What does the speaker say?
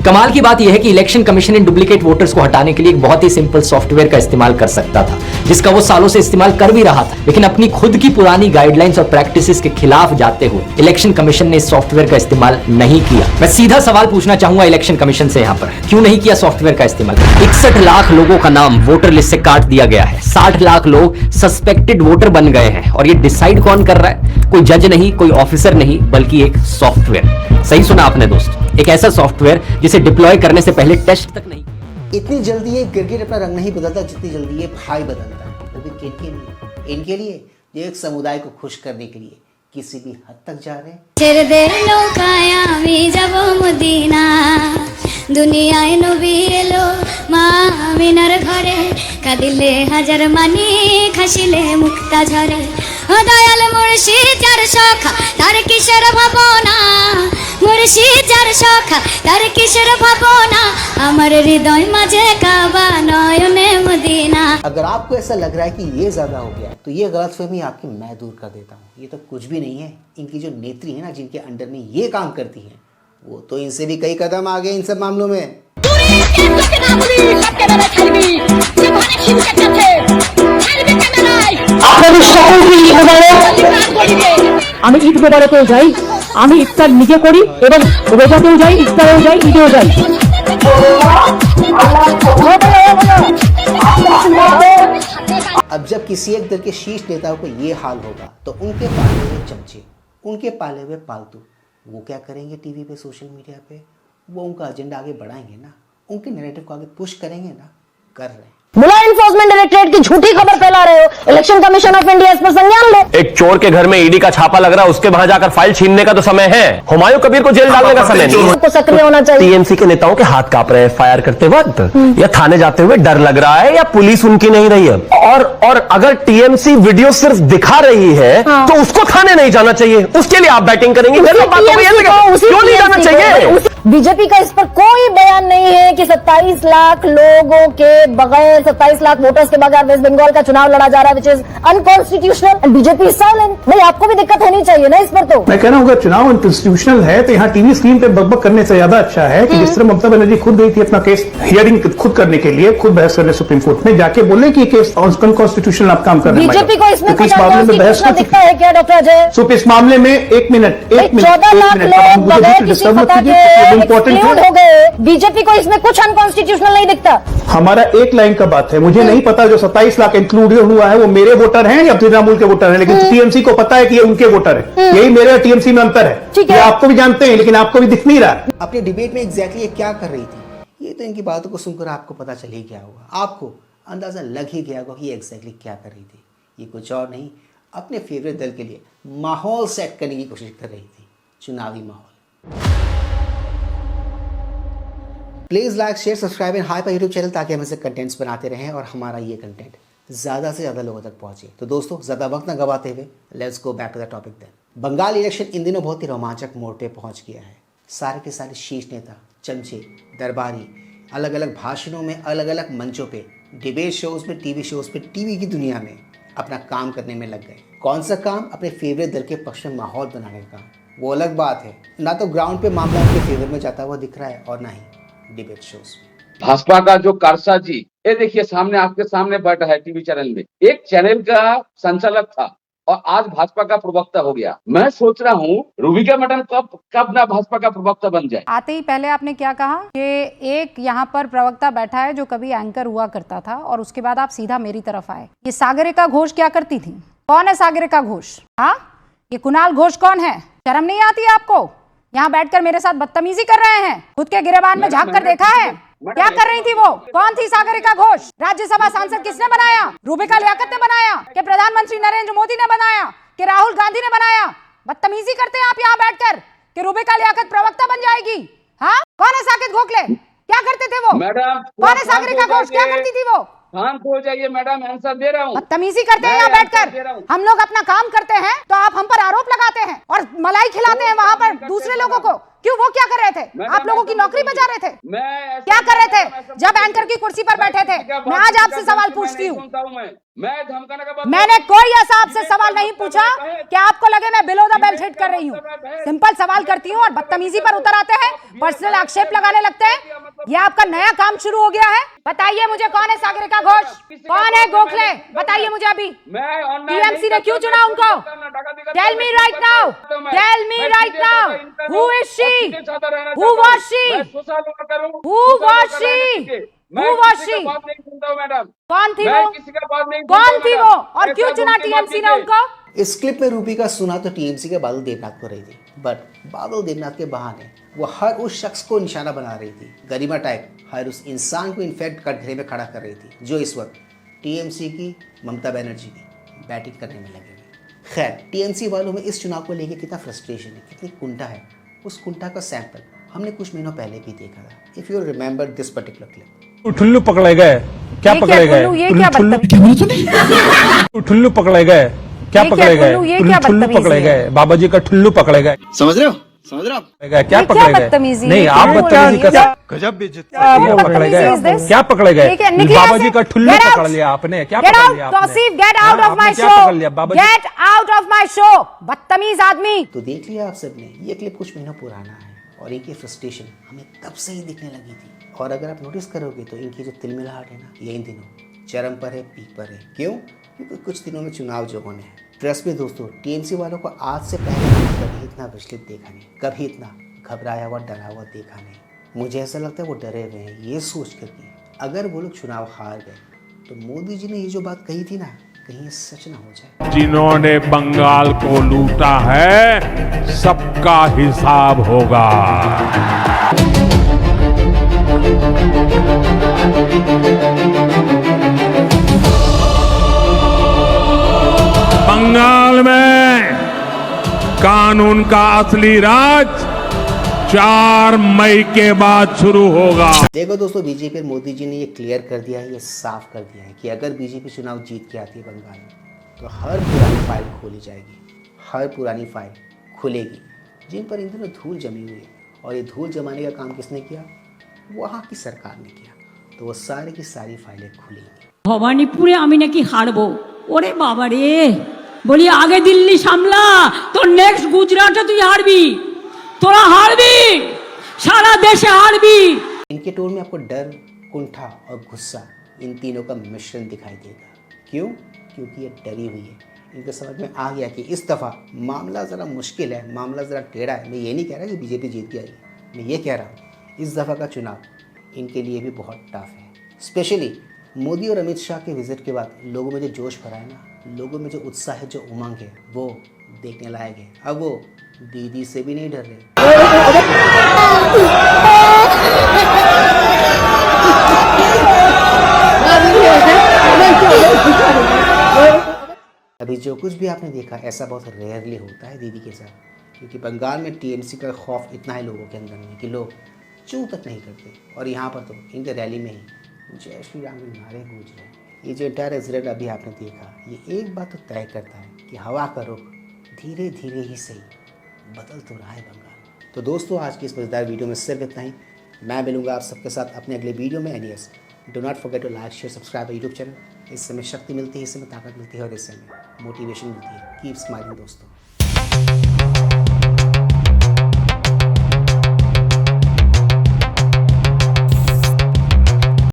कमाल की बात यह है कि election commission in duplicate voters को हटाने के लिए एक बहुत ही सिंपल सॉफ्टवेयर का इस्तेमाल कर सकता था, जिसका वो सालों से इस्तेमाल कर भी रहा था, लेकिन अपनी खुद की पुरानी गाइडलाइंस और प्रैक्टिसेस के खिलाफ जाते हुए इलेक्शन कमीशन ने इस सॉफ्टवेयर का इस्तेमाल नहीं किया। मैं सीधा सवाल पूछना चाहूंगा इलेक्शन कमीशन से, यहाँ पर क्यों नहीं किया सॉफ्टवेयर का इस्तेमाल? 61 लाख लोगों का नाम वोटर लिस्ट से काट दिया गया है, 60 लाख लोग सस्पेक्टेड वोटर बन गए हैं, और ये डिसाइड कौन कर रहा है? कोई जज नहीं, कोई ऑफिसर नहीं, बल्कि एक सॉफ्टवेयर। सही सुना आपने दोस्तों, एक ऐसा सॉफ्टवेयर जिसे डिप्लॉय करने से पहले टेस्ट तक नहीं। इतनी जल्दी ये गिरगिट अपना रंग नहीं बदलता जितनी जल्दी ये भाई बदलता है, वो भी किनके लिए? इनके लिए जो एक समुदाय को खुश करने के लिए किसी भी हद तक जा रहे हैं। দুনিয়ায় নবী এলো মা আমিনার ঘরে, কাঁদিলে হাজার মানি খাসিলে মুক্তা ঝরে। ও দয়াল মুর্শিদ যার সখা তার কিসের ভাবনা, মুর্শিদ যার সখা তার কিসের ভাবনা, আমার হৃদয় মাঝে কাবা নয়নে মদিনা। अगर आपको ऐसा लग रहा है कि ये ज्यादा हो गया तो ये गलतफहमी आपकी मैं दूर कर देता हूँ। ये तो कुछ भी नहीं है। इनकी जो नेत्री है ना, जिनके अंडर में ये काम करती है, वो तो इनसे भी कई कदम आगे इन सब मामलों में। আমি ঈদ মোবারকেও যাই, আমি ইফতার নিজে করি এবং রোজাতেও যাই, ইফতারেও যাই, ঈদেও যাই। अब जब किसी एक दल के शीर्ष नेताओं को ये हाल होगा तो उनके पाले हुए चमचे, उनके पाले हुए पालतू, वो क्या करेंगे टीवी पे, सोशल मीडिया पे? वो उनका एजेंडा आगे बढ़ाएंगे ना, उनके नैरेटिव को आगे पुश करेंगे ना, कर रहे हैं। मुलायम एनफोर्समेंट डायरेक्टरेट की झूठी खबर फैला रहे हो, इलेक्शन कमीशन ऑफ इंडिया इस पर संज्ञान लो। एक चोर के घर में ईडी का छापा लग रहा है, उसके वहां जाकर फाइल छीनने का तो समय है, हुमायूं कबीर को जेल डालने का समय नहीं। तो सक्रिय होना चाहिए। टीएमसी के नेताओं के हाथ कांप रहे हैं फायर करते वक्त, या थाने जाते हुए डर लग रहा है, या पुलिस उनकी नहीं रही है। और अगर टीएमसी वीडियो सिर्फ दिखा रही है तो उसको थाने नहीं जाना चाहिए, उसके लिए आप बैटिंग करेंगे? क्यों नहीं जाना चाहिए? बीजेपी का इस पर कोई बयान नहीं है कि 27 लाख लोगों के बगैर, 27 लाख वोटर्स के बगैर वेस्ट बंगाल का चुनाव लड़ा जा रहा है, which is unconstitutional, and BJP is silent. नहीं, आपको भी दिक्कत होनी चाहिए ना इस पर। तो मैं कह रहा हूँ अगर चुनाव अनकॉन्स्टिट्यूशनल है तो यहाँ टीवी स्क्रीन पे बकबक करने से ज्यादा अच्छा है कि जिस तरह ममता बनर्जी खुद गई थी अपना केस हियरिंग खुद करने के लिए, खुद बहस करने सुप्रीम कोर्ट में, जाके बोले कि केस अनकॉन्स्टिट्यूशनल आप काम कर रहे हैं। बीजेपी को इसमें तो इस मामले में बहस दिखता है क्या डॉक्टर अजय? तो इस मामले में एक मिनट 14 लाख लोग बगैर किसी पता के इम्पोर्टेंट हो गए, बीजेपी को इसमें कुछ अनकॉन्स्टिट्यूशनल नहीं दिखता। हमारा एक लाइन का बात है, मुझे नहीं पता जो 27 लाख इंक्लूड हुआ है वो मेरे वोटर हैं या तृणमूल के वोटर हैं, लेकिन टीएमसी को पता है कि ये उनके वोटर हैं। यही मेरे और टीएमसी में अंतर है। ये आपको भी जानते हैं लेकिन आपको भी दिख नहीं रहा। अपने डिबेट में एग्जैक्टली ये क्या कर रही थी, ये तो इनकी बातों को सुनकर आपको पता चल ही गया होगा, आपको अंदाजा लग ही गया होगा कि ये एग्जैक्टली क्या कर रही थी। ये कुछ और नहीं, अपने फेवरेट दल के लिए माहौल सेट करने की कोशिश कर रही थी, चुनावी माहौल। Please like, share, subscribe and high पर यूट्यूब चैनल, ताकि हम ऐसे कंटेंट्स बनाते रहें और हमारा ये कंटेंट ज़्यादा से ज़्यादा लोगों तक पहुँचे। तो दोस्तों, ज़्यादा वक्त न गवाते हुए let's go back to the topic then. Bengal election इन दिनों बहुत ही रोमांचक मोड़ पे पहुँच गया है। सारे के सारे शीर्ष नेता, चमचे, दरबारी अलग अलग भाषणों में, अलग अलग मंचों पे, डिबेट शोज़ पे, टीवी शोज़ पे, टीवी की दुनिया में अपना काम करने में लग गए। कौन सा काम? अपने फेवरेट दल के पक्ष में माहौल बनाने का काम। वो अलग बात है, ना तो ग्राउंड पे मामला उनके फेवर में जाता हुआ दिख रहा है और ना ही डिबेट शोज में। भाजपा का जो कारसाजी, ये देखिए सामने, आपके सामने बैठा है टीवी चैनल में, एक चैनल का संचालक था और आज भाजपा का प्रवक्ता हो गया। मैं सोच रहा हूँ रूबिका मैडम कब ना भाजपा का प्रवक्ता बन जाए। आते ही पहले आपने क्या कहा कि एक यहाँ पर प्रवक्ता बैठा है जो कभी एंकर हुआ करता था, और उसके बाद आप सीधा मेरी तरफ आए। ये सागरिका घोष क्या करती थी? कौन है सागरिका घोष? हाँ, ये कुणाल घोष कौन है? शर्म नहीं आती है आपको? यहाँ बैठकर मेरे साथ बदतमीजी कर रहे हैं। खुद के गिरेबान में झांक कर देखा है? क्या कर रही थी वो? कौन थी सागरिका घोष? राज्यसभा सांसद किसने बनाया? रूबिका लियाकत ने बनाया? कि प्रधानमंत्री नरेंद्र मोदी ने बनाया? कि राहुल गांधी ने बनाया? बदतमीजी करते हैं आप यहाँ बैठकर कि रूबिका लियाकत प्रवक्ता बन जाएगी। हाँ, कौन है साकिब गोखले? क्या करते थे वो? मैडम, कौन है सागरिका घोष? क्या करती थी वो? शांत हो जाइए मैडम, आंसर दे रहा हूँ। बदतमीजी करते हैं यहाँ मैं आंसर दे रहा बैठकर। हूँ। हम लोग अपना काम करते हैं तो आप हम पर आरोप लगाते हैं और मलाई खिलाते हैं वहां पर दूसरे लोगों को। क्यों, वो क्या कर रहे थे? आप लोगों की नौकरी बजा रहे थे? मैं क्या कर रहे थे जब एंकर की कुर्सी पर बैठे थे? मैं आज आपसे सवाल पूछती हूँ। मैं धमकाने का बात मैंने कोई ऐसा आपसे सवाल नहीं पूछा कि आपको लगे मैं बिलो द बेल्ट हिट कर रही हूँ। सिंपल सवाल करती हूँ और बदतमीजी पर उतर आते हैं, पर्सनल आक्षेप लगाने लगते हैं। ये आपका नया काम शुरू हो गया है। बताइए मुझे, कौन है सागरिका घोष? कौन है गोखले? बताइए मुझे अभी। टीएमसी ने क्यों चुना उनको? Tell me right now, tell me right now, who is she? Who was she? Who was she? Who was she? Madam, कौन थी मैं वो? किसी का बात नहीं कौन सुनता थी मैडम। वो और क्यों ऐसा चुना बोल के बात टीएमसी ने कीजिए। उनको? इस क्लिप में रूपी का सुना तो टीएमसी के बादल देवनाथ को रही थी, बट बादल देवनाथ के बहाने वो हर उस शख्स को निशाना बना रही थी, गरिमा टाइप हर उस इंसान को इनफैक्ट कटघरे में खड़ा कर रही थी जो इस वक्त टीएमसी की ममता बनर्जी की बैटिंग करने में लगे हुए। खैर, टीएमसी वालों में इस चुनाव को लेकर कितना फ्रस्ट्रेशन है, कितनी कुंठा है, उस कुंठा का सैंपल हमने कुछ महीनों पहले भी देखा था। If you remember this particular clip. ठुल्लू पकड़े गए, क्या ये पकड़े गए? ये क्या बदतमीजी? ठुल्लू पकड़े गए, क्या ये पकड़े क्या गए? ठुल्लू? ये क्या ठुल्लू बदतमीजी पकड़े है? गए, बाबा जी का ठुल्लू पकड़े गए। समझ रहे हो? समझ रहे हो आप? क्या ये क्या पकड़े गए? बदतमीजी है? नहीं, ये आप क्या बदतमीजी बोल रही कर है? गजब बेइज्जती। क्या पकड़े गए? is this? क्या पकड़े गए? ठीक है, निकलिए बाबा यहाँ जी से। का ठुल्लू Get out! पकड़ लिया आपने, क्या Get पकड़ out, लिया आपने? तौसीफ, get out हाँ, of my आपने क्या show. पकड़ लिया बाबा जी? Get out of my show, बदतमीज आदमी। तो देख लिया आप सबने, ये क्लिप कुछ महीनों पुराना है और इनकी फ्रस्ट्रेशन हमें तब से ही दिखने लगी थी। और अगर आप नोटिस करोगे तो इनकी जो तिलमिलाहट है ना, ये इन दिनों चरम पर है, पीक पर है। क्यों? क्योंकि कुछ दिनों में चुनाव जो होने हैं। ट्रस्ट में दोस्तों, टीएमसी वालों को आज से पहले कभी इतना विचलित देखा नहीं, कभी इतना घबराया हुआ, डरा हुआ देखा नहीं। मुझे ऐसा लगता है वो डरे हुए हैं ये सोच कर कि अगर वो लोग चुनाव हार गए तो मोदी जी ने ये जो बात कही थी ना, कहीं ये सच ना हो जाए। जिन्होंने बंगाल को लूटा है सबका हिसाब होगा। बंगाल में कानून का असली राज 4 मई के बाद शुरू होगा। देखो दोस्तों, बीजेपी और मोदी जी ने ये क्लियर कर दिया है, ये साफ कर दिया है कि अगर बीजेपी चुनाव जीत के आती है बंगाल में तो हर पुरानी फाइल खोली जाएगी, हर पुरानी फाइल खुलेगी जिन पर इन दिनों धूल जमी हुई है। और ये धूल जमाने का काम किसने किया? वहाँ की सरकार ने किया। तो वो सारी की सारी फाइलें खुलेंगी। ভবানীপুরে আমি নাকি হারবো। ওরে বাবা রে, বলি আগে দিল্লি সামলা, তো নেক্সট গুজরাটে তুই হারবি, তোরা হারবি, সারা দেশে হারবি। इनके टोन में आपको डर, कुंठा और गुस्सा, इन तीनों का मिश्रण दिखाई देगा। क्यों? क्योंकि ये डरी हुई है। इनके समझ में आ गया कि इस दफ़ा मामला ज़रा मुश्किल है, मामला ज़रा टेढ़ा है। मैं ये नहीं कह रहा कि बीजेपी जीत गई, मैं ये कह रहा हूँ इस दफ़ा का चुनाव इनके लिए भी बहुत टफ है। स्पेशली मोदी और अमित शाह के विजिट के बाद लोगों में जो जोश भरा है ना, लोगों में जो उत्साह है, जो उमंग है, वो देखने लायक है। अब वो दीदी से भी नहीं डर रहे। अभी जो कुछ भी आपने देखा ऐसा बहुत रेयरली होता है दीदी के साथ, क्योंकि बंगाल में टीएमसी का खौफ इतना है लोगों के अंदर में कि लोग चू तक नहीं करते। और यहाँ पर तो इनके रैली में ही जय श्री राम के नारे गूंज रहे हैं। ये जो इंटायर इंसिडेंट अभी आपने देखा, ये एक बात तो तय करता है कि हवा का रुख धीरे धीरे ही सही बदल तो रहा है बंगाल। तो दोस्तों, आज की इस मजेदार वीडियो में सिर्फ इतना ही। मैं मिलूंगा आप सबके साथ अपने अगले वीडियो में। Anyways, do not forget to like, share, subscribe YouTube channel. इससे हमें शक्ति मिलती है, इससे हमें ताकत मिलती है और इससे हमें मोटिवेशन मिलती है। कीप स्माइलिंग दोस्तों।